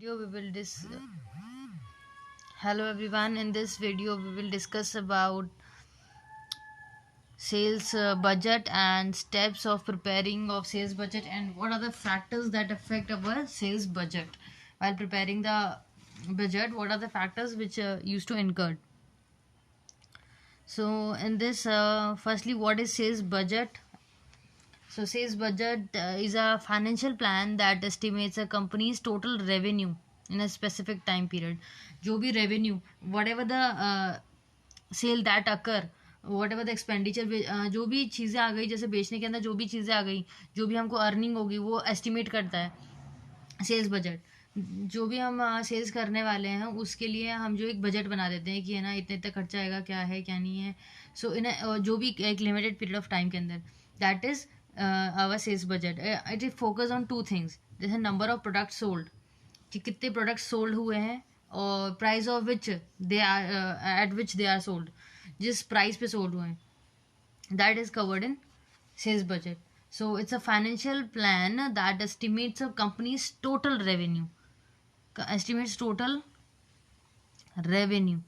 video we will hello everyone. In this video we will discuss about sales budget and steps of preparing of sales budget and what are the factors that affect our sales budget. While preparing the budget, what are the factors which used to incur? So in this, firstly, what is sales budget? So sales budget is a financial plan that estimates a company's total revenue in a specific time period. जो भी revenue, whatever the sale that occur, whatever the expenditure, जो भी चीज़ें आ गई, जैसे बेचने के अंदर जो भी चीज़ें आ गई, जो भी हमको अर्निंग होगी, वो एस्टिमेट करता है सेल्स बजट। जो भी हम सेल्स करने वाले हैं उसके लिए हम जो एक बजट बना देते हैं कि है ना, इतने इतना खर्चा आएगा, क्या है क्या नहीं है। सो इन जो भी एक लिमिटेड पीरियड ऑफ टाइम के अंदर, that is our sales budget. It is focus on two things, जैसे नंबर ऑफ प्रोडक्ट सोल्ड, कि कितने प्रोडक्ट सोल्ड हुए हैं और price of which they are at which they are sold, जिस price पे सोल्ड हुए हैं, that is covered in sales budget. So it's a financial plan that estimates a company's total revenue. Estimates total revenue.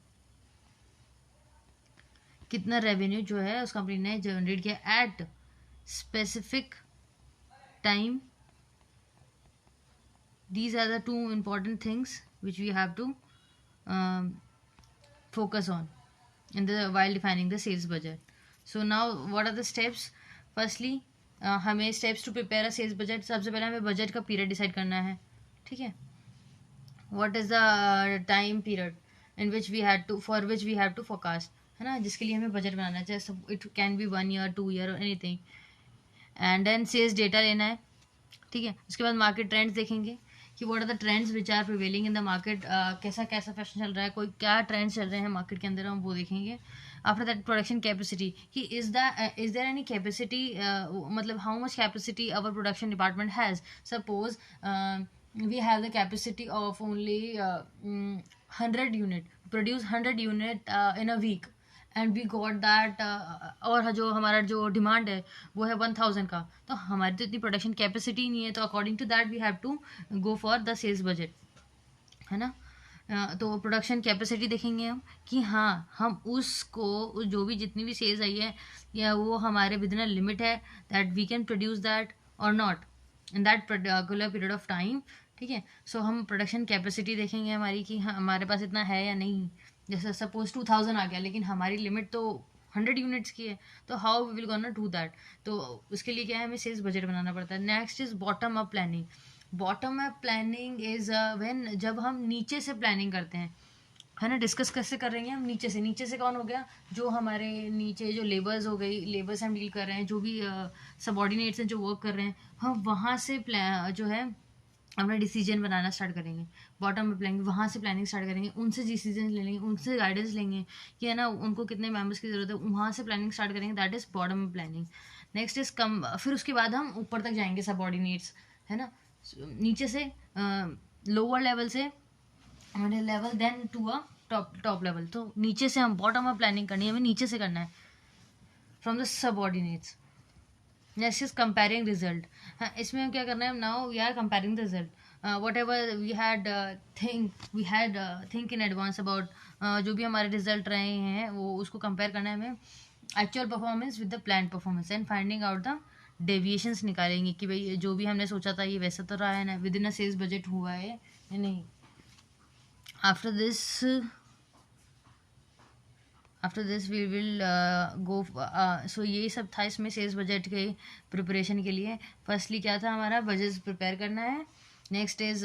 कितना revenue जो है उस company ने generate किया at specific time. These are the two important things which we have to focus on in the while defining the sales budget. So now what are the steps? Firstly, हमें steps to prepare a sales budget. सबसे पहले हमें budget का period decide करना है. ठीक है, what is the time period in which we had to for which we have to forecast, है ना, जिसके लिए हमें बजट बनाना चाहिए. It can be 1 year 2 year और anything. And then sales data लेना है. ठीक है, उसके बाद मार्केट ट्रेंड्स देखेंगे कि what are the trends which are prevailing in the market. कैसा कैसा फैशन चल रहा है, कोई क्या ट्रेंड्स चल रहे हैं मार्केट के अंदर, हम वो देखेंगे. आफ्टर दैट प्रोडक्शन कैपेसिटी, कि इज देयर एनी कैपेसिटी, मतलब how much capacity our production department has. Suppose we have the capacity of only 100 unit, produce 100 unit in a week, and we got that और जो हमारा जो demand है वो है 1000 का, तो हमारी तो इतनी प्रोडक्शन कैपेसिटी नहीं है. तो according to that we have to go for the sales budget, है ना. तो प्रोडक्शन कैपेसिटी देखेंगे हम कि हाँ, हम उसको जो भी जितनी भी सेल्स आई है या वो हमारे विद इन अ लिमिट है, that we can produce that और not in that particular period of time. ठीक है, सो हम प्रोडक्शन कैपेसिटी देखेंगे हमारी कि हाँ, हमारे पास इतना है या नहीं. जैसे सपोज 2000 आ गया, लेकिन हमारी लिमिट तो 100 यूनिट्स की है, तो how we will gonna do that. तो उसके लिए क्या है, हमें सेल्स बजट बनाना पड़ता है. Next is bottom up planning. Bottom up planning is when, जब हम नीचे से प्लानिंग करते हैं, है ना. डिस्कस कैसे करेंगे हम, नीचे से. नीचे से कौन हो गया, जो हमारे नीचे जो लेबर्स हो गई, लेबर्स हम डील कर रहे हैं, जो भी सबॉर्डिनेट्स हैं जो वर्क कर रहे हैं, हम वहाँ से जो है अपना डिसीजन बनाना स्टार्ट करेंगे. बॉटम में प्लानिंग, वहाँ से प्लानिंग स्टार्ट करेंगे, उनसे डिसीजन ले लेंगे, उनसे गाइडेंस लेंगे कि है ना उनको कितने मेंबर्स की ज़रूरत है, वहाँ से प्लानिंग स्टार्ट करेंगे. दैट इज़ बॉटम में प्लानिंग. नेक्स्ट इज फिर उसके बाद हम ऊपर तक जाएंगे, सबॉर्डिनेट्स, है ना. नीचे से लोअर लेवल से middle level, then to a top level. तो नीचे से हम बॉटम अप प्लानिंग करनी है, हमें नीचे से करना है, from the subordinates. Next is comparing result. हाँ, इसमें हम क्या करना है, now we are comparing the result. Whatever we had think in advance about, जो भी हमारे रिजल्ट रहे हैं वो उसको कंपेयर करना है हमें, actual performance with the plan performance, and finding out the deviations निकालेंगे कि भाई जो भी हमने सोचा था ये वैसा तो रहा है ना, within a sales budget हुआ है या नहीं. After this we will go. So यही सब था इसमें सेल्स बजट के प्रिपरेशन के लिए. फर्स्टली क्या था, हमारा बजट प्रिपेयर करना है. नेक्स्ट इज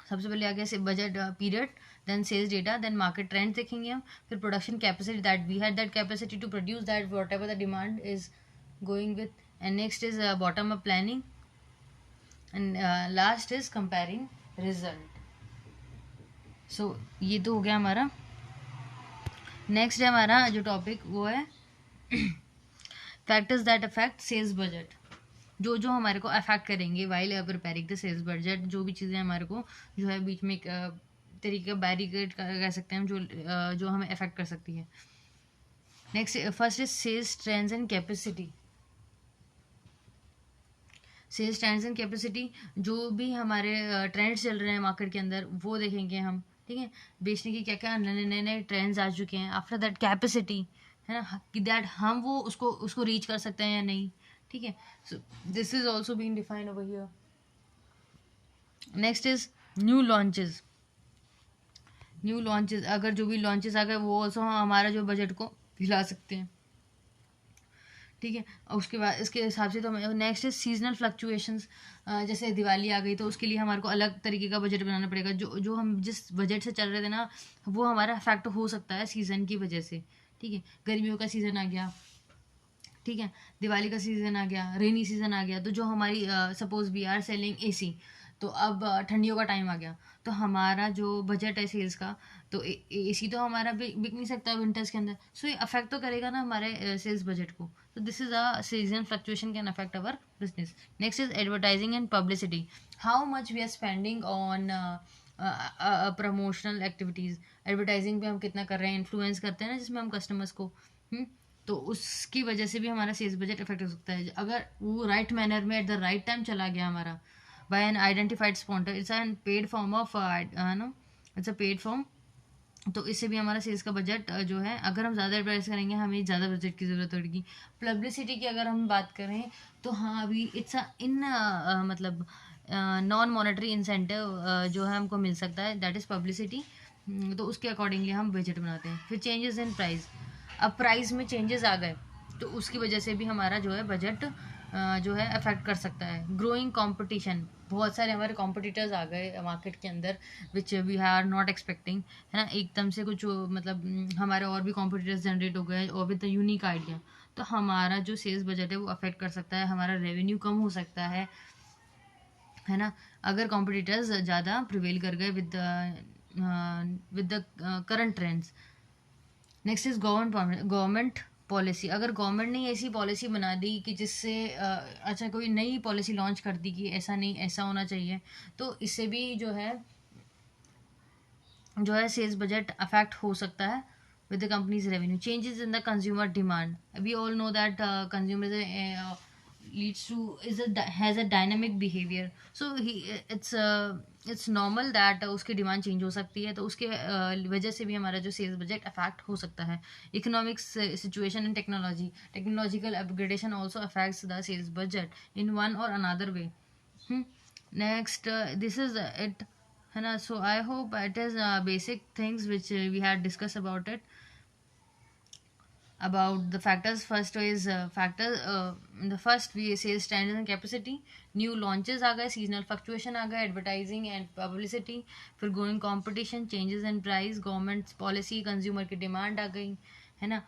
सबसे पहले आ गया से budget period, then sales data, then market trend देखेंगे हम, फिर production capacity, that we had that capacity to produce that whatever the demand is going with. And next is bottom up planning, and last is comparing result. So ये तो हो गया हमारा. Next है हमारा जो टॉपिक वो है factors that affect sales budget. जो जो हमारे को अफेक्ट करेंगे while preparing the sales budget, जो भी चीज़ें हमारे को जो है बीच में एक तरीके का बैरिकेड कह सकते हैं हम, जो हमें अफेक्ट कर सकती है. Next first is sales trends and capacity. Sales trends and capacity, जो भी हमारे ट्रेंड्स चल रहे हैं मार्केट के अंदर वो देखेंगे हम, ठीक है, बेचने की क्या क्या नए नए नए ट्रेंड्स आ चुके हैं। आफ्टर दैट कैपेसिटी, है ना, कि दैट हम वो उसको रीच कर सकते हैं या नहीं, ठीक है। सो this is also being defined over here. Next is new launches. New launches, अगर जो भी लॉन्चेस आ गए वो ऑल्सो हमारा जो बजट को हिला सकते हैं, ठीक है। और उसके बाद इसके हिसाब से तो नेक्स्ट इज सीजनल फ्लक्चुएशंस। जैसे दिवाली आ गई तो उसके लिए हमारे को अलग तरीके का बजट बनाना पड़ेगा। जो हम जिस बजट से चल रहे थे ना वो हमारा इफेक्ट हो सकता है सीज़न की वजह से, ठीक है। गर्मियों का सीज़न आ गया, ठीक है, दिवाली का सीज़न आ गया, रेनी सीज़न आ गया, तो जो हमारी suppose we are selling AC, तो अब ठंडियों का टाइम आ गया तो हमारा जो बजट है सेल्स का, तो एसी तो हमारा बिक नहीं सकता विंटर्स के अंदर, सो ये अफेक्ट तो करेगा ना हमारे सेल्स बजट को। तो this is a season fluctuation can affect our business. Next is advertising and publicity. How much we are spending on promotional activities. Advertising पे हम कितना कर रहे हैं, इन्फ्लुएंस करते हैं ना जिसमें हम कस्टमर्स को, तो उसकी वजह से भी हमारा सेल्स बजट इफेक्ट हो सकता है। अगर वो राइट मैनर में एट द राइट टाइम चला गया हमारा by an identified sponsor, it's an paid form of no, it's a paid form, तो इससे भी हमारा सेल्स का बजट जो है, अगर हम ज़्यादा एडवर्टाइज करेंगे हमें ज़्यादा बजट की ज़रूरत पड़ेगी। पब्लिसिटी की अगर हम बात करें तो हाँ, अभी इट्स इन मतलब नॉन मॉनेटरी इंसेंटिव जो है हमको मिल सकता है, दैट इज़ पब्लिसिटी। तो उसके अकॉर्डिंगली हम बजट बनाते हैं। फिर चेंजेस इन प्राइस, अब प्राइस में चेंजेस आ गए तो उसकी वजह से भी हमारा जो है बजट जो है अफेक्ट कर सकता है। ग्रोइंग कंपटीशन, बहुत सारे हमारे कॉम्पिटिटर्स आ गए मार्केट के अंदर which we are not expecting, है ना, एकदम से कुछ मतलब हमारे और भी कॉम्पिटिटर्स जनरेट हो गए और विद द यूनिक आइडिया, तो हमारा जो सेल्स बजट है वो अफेक्ट कर सकता है, हमारा रेवेन्यू कम हो सकता है ना, अगर कॉम्पिटिटर्स ज़्यादा प्रिवेल कर गए with the current trends. Next is government policy. अगर गवर्नमेंट ने ऐसी पॉलिसी बना दी कि जिससे अच्छा कोई नई पॉलिसी लॉन्च कर दी कि ऐसा नहीं ऐसा होना चाहिए, तो इससे भी जो है सेल्स बजट अफेक्ट हो सकता है with the company's revenue. Changes in the consumer demand, we all know that consumer has a dynamic behavior, so it's normal that उसकी डिमांड चेंज हो सकती है, तो उसके वजह से भी हमारा जो सेल्स बजट अफेक्ट हो सकता है। Economic situation and technological upgradation also affects the sales budget in one or another way. Next this is it, है ना। So I hope it is basic things which we had discuss about it, about the factors. First is the first we sales standards and capacity, new launches आ गए, seasonal fluctuation आ गए, advertising and publicity, फिर growing competition, changes in price, government policy, consumer की demand आ गई, है ना,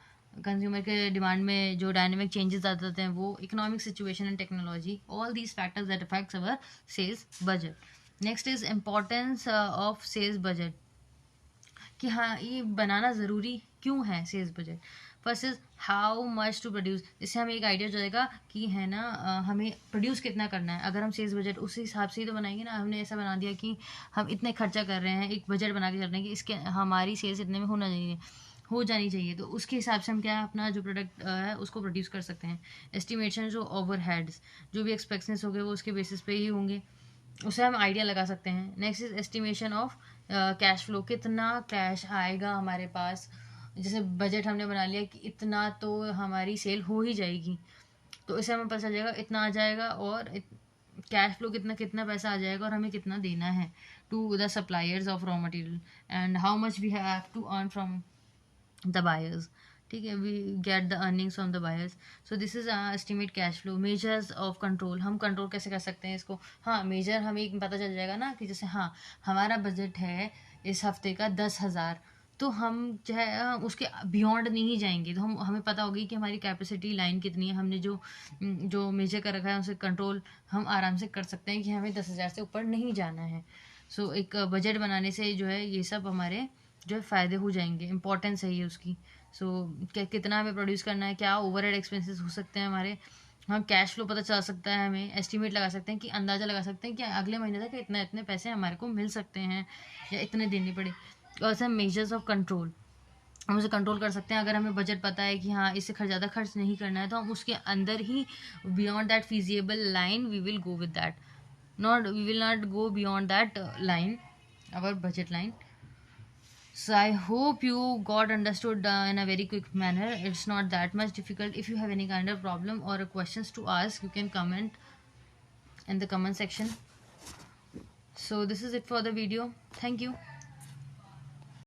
consumer के demand में जो डायनेमिक चेंजेस आ जाते हैं वो, economic situation and technology, all these factors that affects our sales budget. Next is importance of sales budget, कि हाँ ये बनाना ज़रूरी क्यों है sales budget. First is how much to produce, इससे हमें एक आइडिया हो जाएगा कि है ना हमें प्रोड्यूस कितना करना है। अगर हम सेल्स बजट उस हिसाब से ही तो बनाएंगे ना, हमने ऐसा बना दिया कि हम इतने खर्चा कर रहे हैं, एक बजट बना के चल रहे हैं कि इसके हमारी सेल्स इतने में हो जानी चाहिए, तो उसके हिसाब से हम क्या अपना जो प्रोडक्ट है उसको प्रोड्यूस कर सकते हैं। एस्टिमेशन जो ओवरहेड्स जो भी एक्सपेक्टेंस हो गए वो उसके बेसिस पे ही होंगे, उसे हम आइडिया लगा सकते हैं। Next is estimation of cash flow, कितना कैश आएगा हमारे पास, जैसे बजट हमने बना लिया कि इतना तो हमारी सेल हो ही जाएगी, तो इससे हमें पता चल जाएगा इतना आ जाएगा, और कैश फ्लो कितना पैसा आ जाएगा और हमें कितना देना है to the suppliers of raw material, and how much we have to earn from the buyers, ठीक है, we get the earnings from the buyers. So this is estimate cash flow. Measures of control, हम control कैसे कर सकते हैं इसको, हाँ major हमें एक पता चल जाएगा ना कि जैसे हाँ हमारा बजट है इस हफ्ते का 10,000, तो हम जो है उसके बियॉन्ड नहीं जाएंगे, तो हमें पता होगी कि हमारी कैपेसिटी लाइन कितनी है, हमने जो मेजर कर रखा है उसे कंट्रोल हम आराम से कर सकते हैं कि हमें 10,000 से ऊपर नहीं जाना है। सो एक बजट बनाने से जो है ये सब हमारे जो है फ़ायदे हो जाएंगे, इंपॉर्टेंस है ये उसकी। सो कितना हमें प्रोड्यूस करना है, क्या ओवरहेड एक्सपेंसेस हो सकते हैं हमारे, हम कैश फ्लो पता चल सकता है, हमें एस्टिमेट लगा सकते हैं कि अंदाज़ा लगा सकते हैं कि अगले महीने तक इतने पैसे हमारे को मिल सकते हैं या इतने देने पड़े। और मेजर्स ऑफ कंट्रोल, हम उसे कंट्रोल कर सकते हैं। अगर हमें बजट पता है कि हाँ इससे ज़्यादा खर्च नहीं करना है, तो हम उसके अंदर ही beyond that feasible line we will go with that, not we will not go beyond that line, our budget line. So I hope you got understood in a very quick manner. It's not that much difficult. If you have any kind of problem or questions to ask, you can comment in the comment section. So this is it for the video. Thank you.